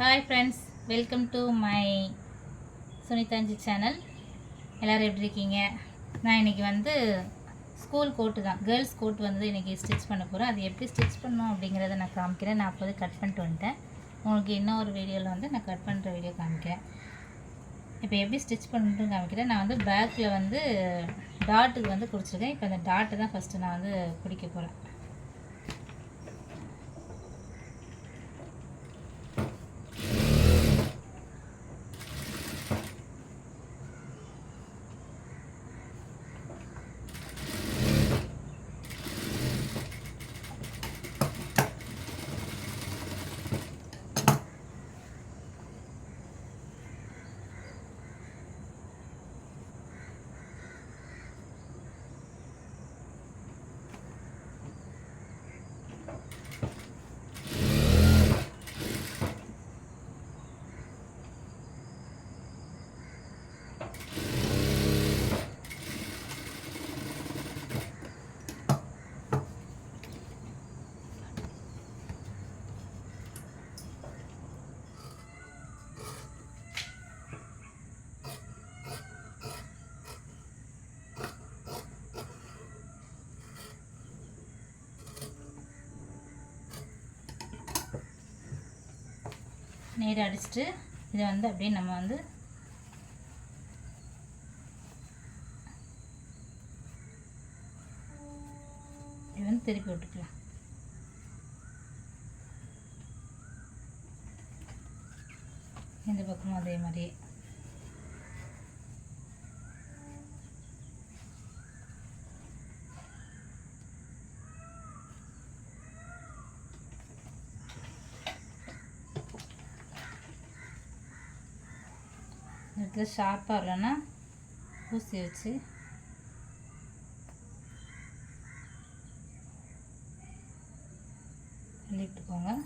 Hi friends, welcome to my Sunithanji channel. எல்லோரும் எப்படி இருக்கீங்க? நான் இன்றைக்கி ஸ்கூல் கோட்டு தான், கேர்ள்ஸ் கோட் இன்றைக்கி ஸ்டிச் பண்ண போகிறேன். அது எப்படி ஸ்டிச் பண்ணணும் அப்படிங்கிறத நான் காமிக்கிறேன். நான் அப்போது கட் பண்ணிட்டு வந்துட்டேன். உங்களுக்கு இன்னொரு வீடியோவில் நான் கட் பண்ணுற வீடியோ காமிக்கிறேன். இப்போ எப்படி ஸ்டிச் பண்ணிட்டு காமிக்கிறேன். நான் பேக்கில் டாட்டுக்கு பிடிச்சிருக்கேன். இப்போ அந்த டாட்டு தான் ஃபஸ்ட்டு நான் பிடிக்க போகிறேன். நேராக அடிச்சுட்டு இதை அப்படியே நம்ம இது திருப்பி விட்டுக்கலாம். இந்த பக்கமும் அதே மாதிரியே இடத்துல ஷார்ப்பாக இல்லைன்னா ஊசி வச்சு தள்ளிட்டுக்கோங்க.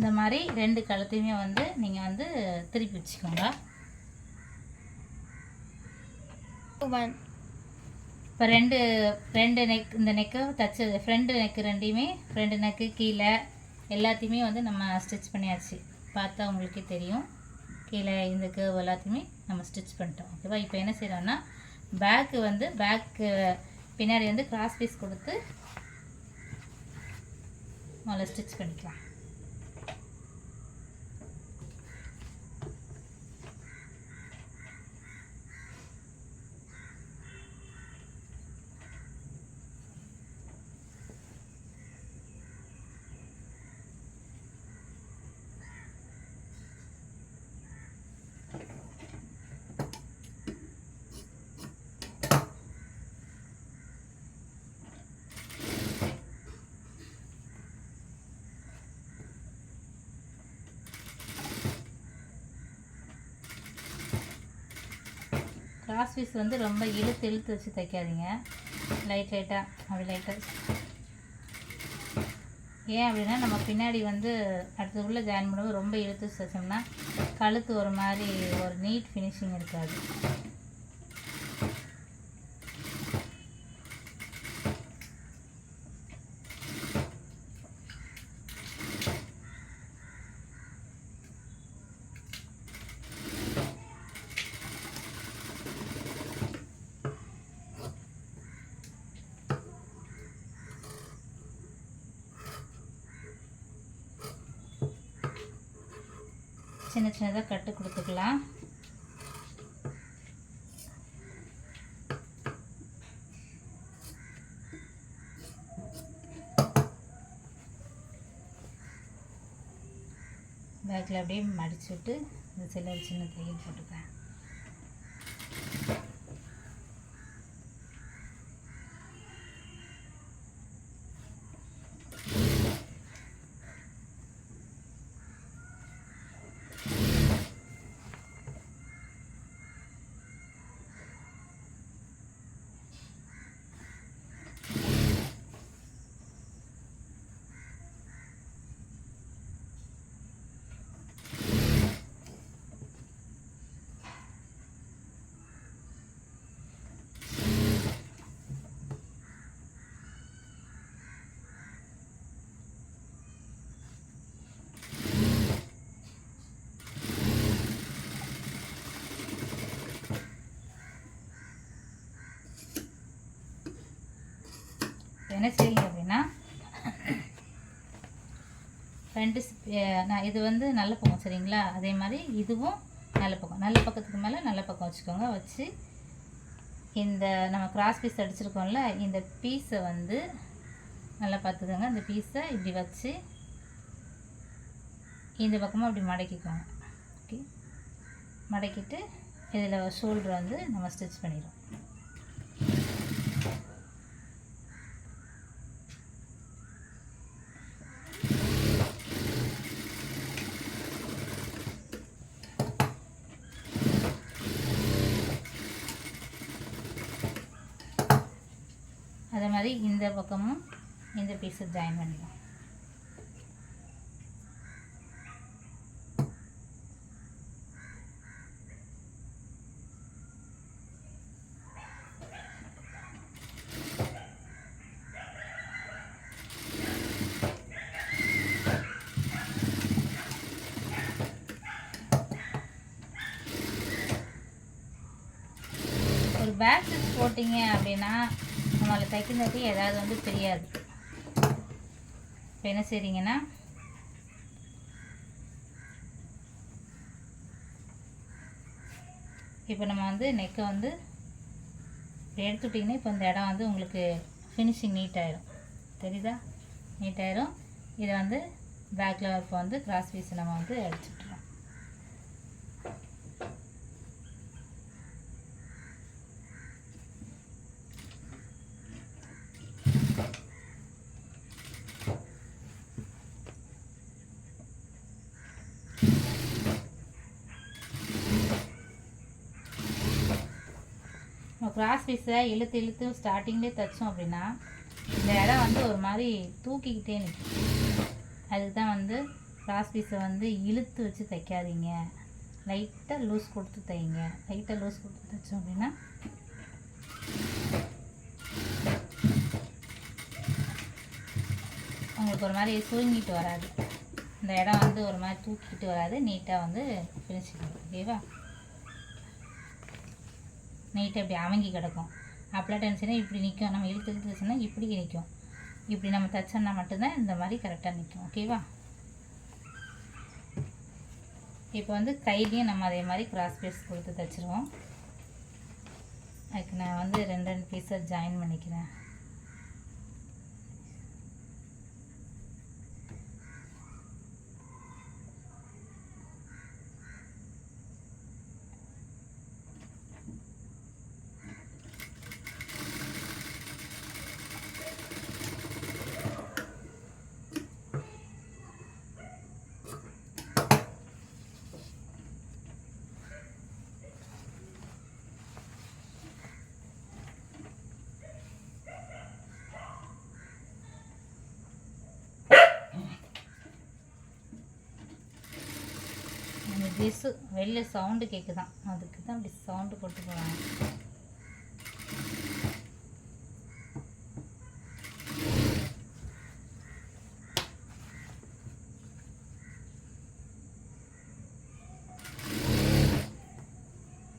இந்த மாதிரி ரெண்டு கழுத்தையுமே நீங்கள் திருப்பி வச்சுக்கோங்க. இப்போ ரெண்டு ரெண்டு நெக், இந்த நெக்கை தச்சு ஃப்ரண்ட் நெக்கு ரெண்டையுமே, ஃப்ரண்ட் நெக்கு கீழே எல்லாத்தையுமே நம்ம ஸ்டிச் பண்ணியாச்சு. பார்த்தா உங்களுக்கே தெரியும். கீழே இந்த கேர்வ் எல்லாத்தையுமே நம்ம ஸ்டிச் பண்ணிட்டோம். ஓகேவா? இப்போ என்ன செய்கிறோன்னா பேக்கு பின்னாடி கிராஸ் பீஸ் கொடுத்து முதல்ல ஸ்டிச் பண்ணிக்கலாம். கிராஸ் பீஸ் வந்து ரொம்ப இழுத்து இழுத்து வச்சு தைக்காதீங்க. லைட்டாக அப்படி லைட்டாக. ஏன் அப்படின்னா நம்ம பின்னாடி வந்து அடுத்து உள்ள ஜாயின் பண்ணும்போது ரொம்ப இழுத்து தைச்சோம்னா கழுத்து ஒரு மாதிரி ஒரு நீட் ஃபினிஷிங் இருக்காது. சின்ன சின்னதாக கட்டு கொடுத்துக்கலாம். பேக்கில் அப்படியே மடிச்சுட்டு இந்த சில சின்ன தையல் போட்டுக்கிறேன். என்ன செய்யுங்க அப்படின்னா ரெண்டு நான் இது வந்து நல்ல பக்கம் சரிங்களா, அதே மாதிரி இதுவும் நல்ல பக்கம். நல்ல பக்கத்துக்கு மேலே நல்ல பக்கம் வச்சுக்கோங்க. வச்சு இந்த நம்ம கிராஸ் பீஸ் அடிச்சிருக்கோம்ல இந்த பீஸை வந்து நல்லா பார்த்துக்கோங்க. இந்த பீஸை இப்படி வச்சு இந்த பக்கமாக அப்படி மடக்கிக்கோங்க. ஓகே, மடக்கிட்டு இதில் ஷோல்டர் வந்து நம்ம ஸ்டிச் பண்ணிடுவோம். அதே மாதிரி இந்த பக்கமும் இந்த பீஸை ஜாயின் பண்ணிடலாம். ஒரு பேக் ஸ்டிச் போட்டிங்க அப்படின்னா நம்மளை தைக்கிறது ஏதாவது வந்து தெரியாது. இப்போ என்ன செய்றீங்கன்னா இப்போ நம்ம வந்து நெக்கை வந்து எடுத்துட்டிங்கன்னா இப்போ இந்த இடம் வந்து உங்களுக்கு ஃபினிஷிங் நீட்டாகிடும். தெரியுதா? நீட்டாகிடும். இதை வந்து பேக்கில் இப்போ வந்து கிராஸ் பீஸ் நம்ம வந்து அடிச்சுட்றோம். கிராஸ் பீஸை இழுத்து இழுத்து ஸ்டார்டிங்லேயே தைச்சோம் அப்படின்னா இந்த இடம் வந்து ஒரு மாதிரி தூக்கிக்கிட்டே நிற்கும். அதுக்கு தான் வந்து கிராஸ் பீஸை வந்து இழுத்து வச்சு தைக்காதீங்க. லைட்டாக லூஸ் கொடுத்து தைங்க. லைட்டாக லூஸ் கொடுத்து தைச்சோம் அப்படின்னா உங்களுக்கு ஒரு மாதிரி சுருங்கிட்டு வராது. இந்த இடம் வந்து ஒரு மாதிரி தூக்கிட்டு வராது. நீட்டாக வந்து ஃபினிஷிங். ஓகேவா? நீட்டாக இப்படி அமைங்கி கிடக்கும். அப்படிலாம் டென்ஷனே இப்படி நிற்கும். நம்ம இழுத்து இழுத்து வச்சோம்னா இப்படி நிற்கும். இப்படி நம்ம தைச்சோம்னா மட்டும்தான் இந்த மாதிரி கரெக்டாக நிற்கும். ஓகேவா? இப்போ வந்து கையிலையும் நம்ம அதே மாதிரி கிராஸ் பீஸ் கொடுத்து தைச்சிருவோம். அதுக்கு நான் வந்து ரெண்டு பீஸை ஜாயின் பண்ணிக்கிறேன். விசு வெளில சவுண்டு கேட்குதான், அதுக்கு தான் அப்படி சவுண்டு போட்டு போகிறாங்க.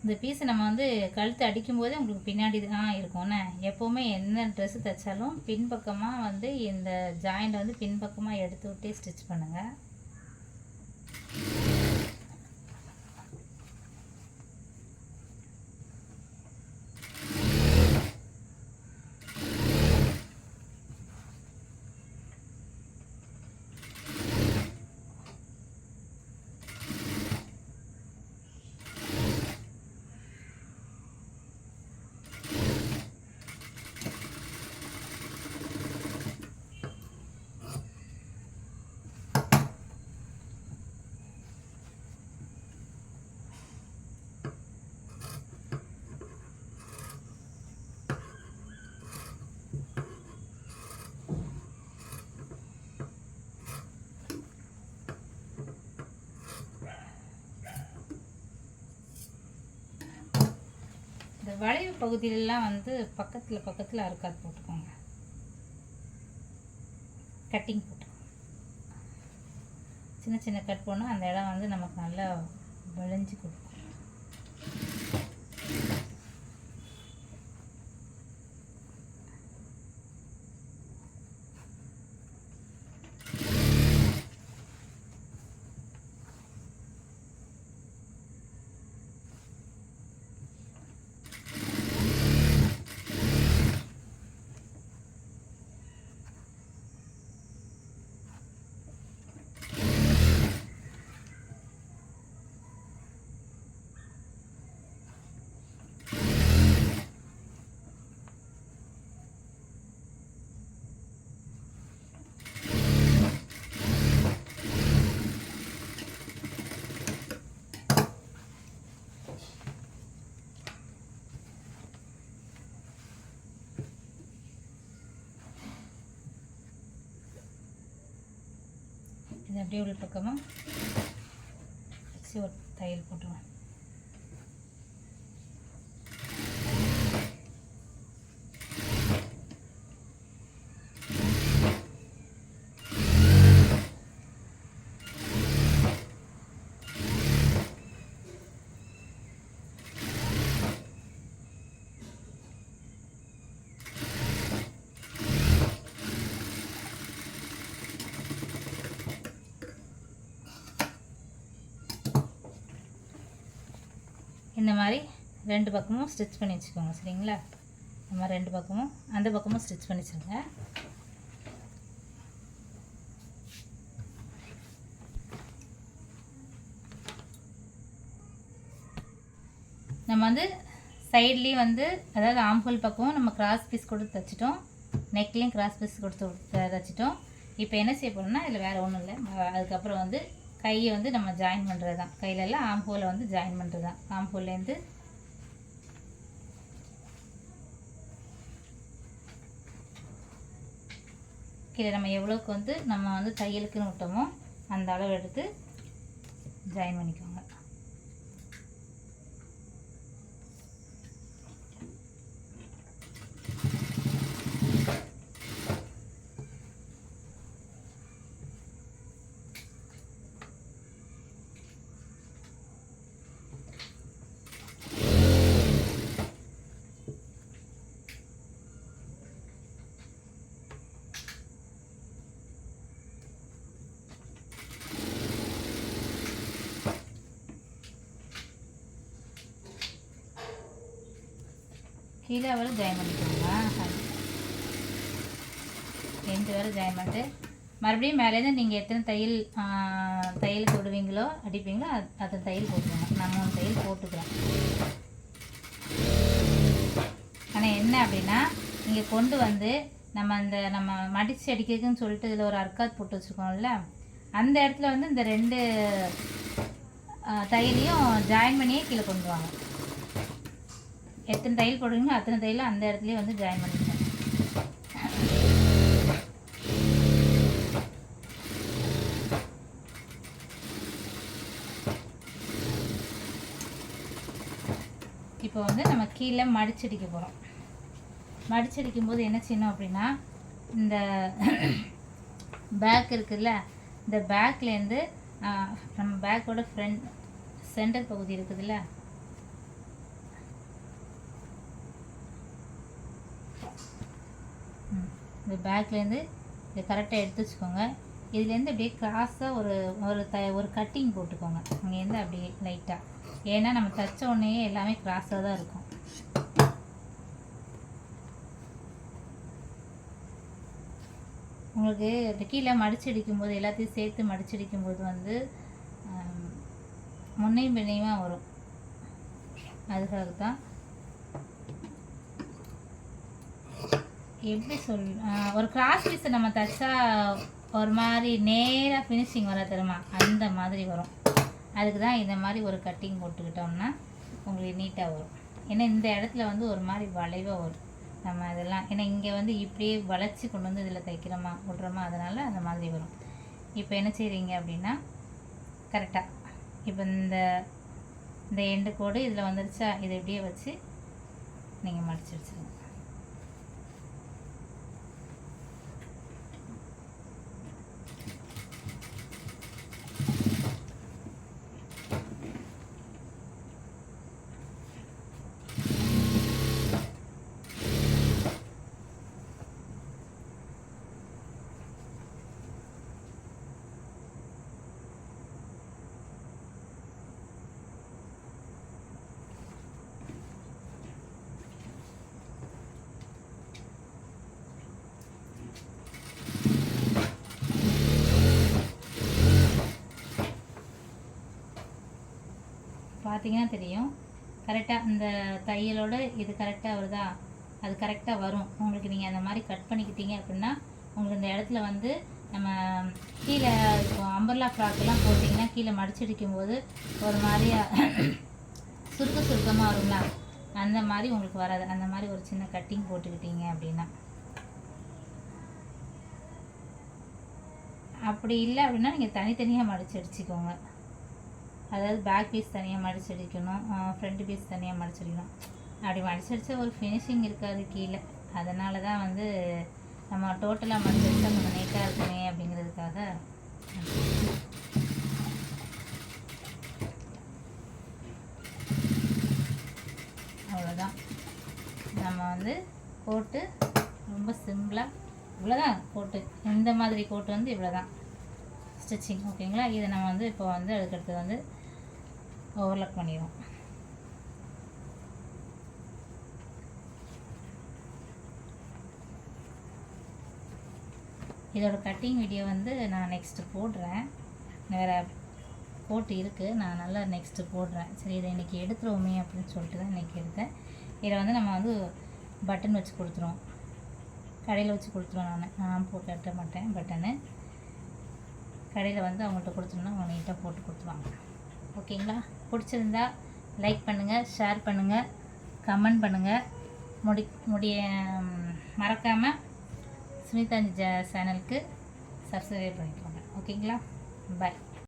இந்த பீஸை நம்ம வந்து கழுத்து அடிக்கும்போதே உங்களுக்கு பின்னாடி தான் இருக்கும்ண்ணே. எப்போவுமே என்ன ட்ரெஸ்ஸு தைச்சாலும் பின்பக்கமாக வந்து இந்த ஜாயிண்ட் வந்து பின்பக்கமாக எடுத்து விட்டே ஸ்டிச் பண்ணுங்கள். இந்த வளைவு பகுதியிலலாம் வந்து பக்கத்தில் அறுக்காது போட்டுக்கோங்க, கட்டிங் போட்டு சின்ன சின்ன கட் பண்ணால் அந்த இடம் வந்து நமக்கு நல்லா விளைஞ்சி கொடுக்கும். இது அப்படியே உள்ள பக்கமாக ஒரு தையல் போட்டுருவேன். இந்த மாதிரி ரெண்டு பக்கமும் ஸ்டிச் பண்ணி வச்சுக்கோங்க, சரிங்களா? இந்த மாதிரி ரெண்டு பக்கமும் அந்த பக்கமும் ஸ்டிச் பண்ணி வச்சுருங்க. நம்ம வந்து சைட்லேயும் வந்து அதாவது ஆம்ஹோல் பக்கமும் நம்ம கிராஸ் பீஸ் கொடுத்து தைச்சிட்டோம், நெக்லேயும் கிராஸ் பீஸ் கொடுத்து தைச்சிட்டோம். இப்போ என்ன செய்ய போகிறோம்னா இதில் வேறு ஒன்றும் இல்லை, அதுக்கப்புறம் வந்து கையை வந்து நம்ம ஜாயின் பண்ணுறது தான், கையிலெல்லாம் ஆம்ஹோலை வந்து ஜாயின் பண்ணுறது தான். ஆம்ஹோல்லேருந்து கீழே நம்ம எவ்வளோக்கு வந்து நம்ம வந்து தையலுக்குன்னு விட்டோமோ அந்த அளவு எடுத்து ஜாயின் பண்ணிக்கோங்க. கீழே வரை ஜாயின் பண்ணிக்கோங்க, ரெண்டு வரை ஜாயின் பண்ணிட்டு மறுபடியும் மேலேருந்து நீங்கள் எத்தனை தையல் போடுவீங்களோ அடிப்பீங்களோ அத்தனை தையல் போட்டுருவோங்க. நான் 3 தையல் போட்டுக்கிறேன். ஆனால் என்ன அப்படின்னா நீங்கள் கொண்டு வந்து நம்ம மடித்து அடிக்கிறதுக்குன்னு சொல்லிட்டு இதில் ஒரு அர்க்காத் போட்டு வச்சுருக்கோம்ல, அந்த இடத்துல வந்து இந்த 2 தையலையும் ஜாயின் பண்ணியே கீழே கொண்டு வாங்க. எத்தனை தையல் போடுவீங்களோ அத்தனை தையலும் அந்த இடத்துலையே வந்து ஜாயின் பண்ணிக்கோங்க. இப்போ வந்து நம்ம கீழே மடிச்சடிக்க போகிறோம். மடிச்சடிக்கும் போது என்ன செய்யணும் அப்படின்னா, இந்த பேக் இருக்குதுல்ல, இந்த பேக்லேருந்து நம்ம பேக்கோட சென்டர் பகுதி இருக்குதுல்ல, இந்த பேக்லேருந்து இதை கரெக்டாக எடுத்து வச்சுக்கோங்க. இதுலேருந்து அப்படியே கிராஸாக ஒரு கட்டிங் போட்டுக்கோங்க. இங்கேருந்து அப்படியே லைட்டாக, ஏன்னா நம்ம தைச்ச உடனே எல்லாமே கிராஸாக தான் இருக்கும். உங்களுக்கு இந்த கீழே மடிச்சடிக்கும் போது எல்லாத்தையும் சேர்த்து மடிச்சடிக்கும் போது வந்து முன்னையும் பின்னையுமா வரும். அதுக்காக தான் எப்படி ஒரு கிராஸ் பீஸை நம்ம தைச்சா ஒரு மாதிரி நேராக ஃபினிஷிங் வர தருமா, அந்த மாதிரி வரும். அதுக்கு தான் இந்த மாதிரி ஒரு கட்டிங் போட்டுக்கிட்டோம்னா உங்களுக்கு நீட்டாக வரும். ஏன்னா இந்த இடத்துல வந்து ஒரு மாதிரி வளைவாக வரும் நம்ம இதெல்லாம், ஏன்னா இங்கே வந்து இப்படியே வளைச்சி கொண்டு வந்து இதில் தைக்கிறோமா விட்றோமா, அதனால் அந்த மாதிரி வரும். இப்போ என்ன செய்கிறீங்க அப்படின்னா, கரெக்டாக இப்போ இந்த எண்டு கோடு இதில் வந்துருச்சா, இதை இப்படியே வச்சு நீங்கள் மடிச்சு வச்சுருங்க. பார்த்தீங்கன்னா தெரியும் கரெக்டாக இந்த தையலோட இது கரெக்டாக வருதா, அது கரெக்டாக வரும். உங்களுக்கு நீங்கள் அந்த மாதிரி கட் பண்ணிக்கிட்டீங்க அப்படின்னா உங்களுக்கு இந்த இடத்துல வந்து நம்ம கீழே இப்போ அம்பர்லா ஃப்ராக்கெல்லாம் போட்டிங்கன்னா கீழே மடிச்சடிக்கும் போது ஒரு மாதிரியாக சுருக்கமாக வருங்களா, அந்த மாதிரி உங்களுக்கு வராது. அந்த மாதிரி ஒரு சின்ன கட்டிங் போட்டுக்கிட்டீங்க அப்படின்னா, அப்படி இல்லை அப்படின்னா நீங்கள் தனித்தனியாக மடிச்சு அடிச்சுக்கோங்க. அதாவது பேக் பீஸ் தனியாக மடிச்சடிக்கணும், ஃப்ரண்ட் பீஸ் தனியாக மடிச்சடிக்கணும். அப்படி மடிச்சடிச்சா ஒரு ஃபினிஷிங் இருக்காது கீழே. அதனால தான் வந்து நம்ம டோட்டலாக மடிச்சடிச்சா கொஞ்சம் நீட்டாக இருக்குமே அப்படிங்கிறதுக்காக. அவ்வளோதான், நம்ம வந்து கோட்டு ரொம்ப சிம்பிளாக இவ்வளோதான். கோட்டு இந்த மாதிரி கோட்டு வந்து இவ்வளோதான் ஸ்டிச்சிங். ஓகேங்களா, இதை நம்ம வந்து இப்போ வந்து அதுக்கடுத்து வந்து ஓவர்லாக் பண்ணிடுவோம். இதோட கட்டிங் வீடியோ வந்து நான் நெக்ஸ்ட்டு போடுறேன். வேறு கோட்டு இருக்குது, நான் நல்லா நெக்ஸ்ட்டு போடுறேன். சரி, இதை இன்றைக்கி எடுத்துருவோமே அப்படின்னு சொல்லிட்டு தான் இன்றைக்கி எடுத்தேன். இதை வந்து நம்ம வந்து பட்டன் வச்சு கொடுத்துருவோம், கடையில் வச்சு கொடுத்துருவோம். நான் கட்ட மாட்டேன் பட்டனு, கடையில் வந்து அவங்கள்ட்ட கொடுத்துருந்தா அவங்க நீட்டாக போட்டு கொடுத்துருவாங்க. ஓகேங்களா, பிடிச்சிருந்தா லைக் பண்ணுங்கள், ஷேர் பண்ணுங்கள், கமெண்ட் பண்ணுங்கள். மறக்காமல் சுனிதா சேனலுக்கு சப்ஸ்கிரைப் பண்ணிக்கோங்க. ஓகேங்களா, பாய்.